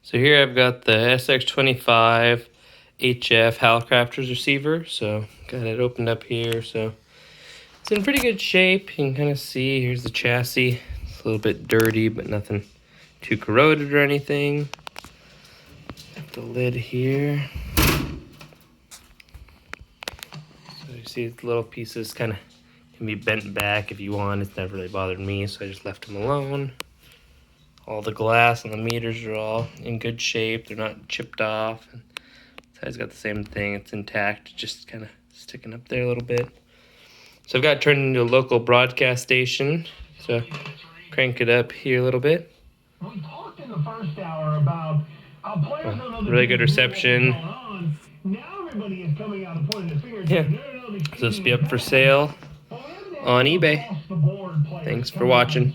So here I've got the SX-25 HF Hallicrafters receiver. So got it opened up here. So it's in pretty good shape. You can kind of see, here's the chassis. It's a little bit dirty, but nothing too corroded or anything. Got the lid here. So you see the little pieces kind of can be bent back if you want. It's never really bothered me, so I just left them alone. All the glass and the meters are all in good shape. They're not chipped off. And this side's got the same thing. It's intact, just kind of sticking up there a little bit. So I've got it turned into a local broadcast station. So crank it up here a little bit. We talked in the first hour about how players don't know really good reception. Now everybody is coming out and pointing the fingers. Yeah. So this will be up for sale on eBay. Thanks for watching.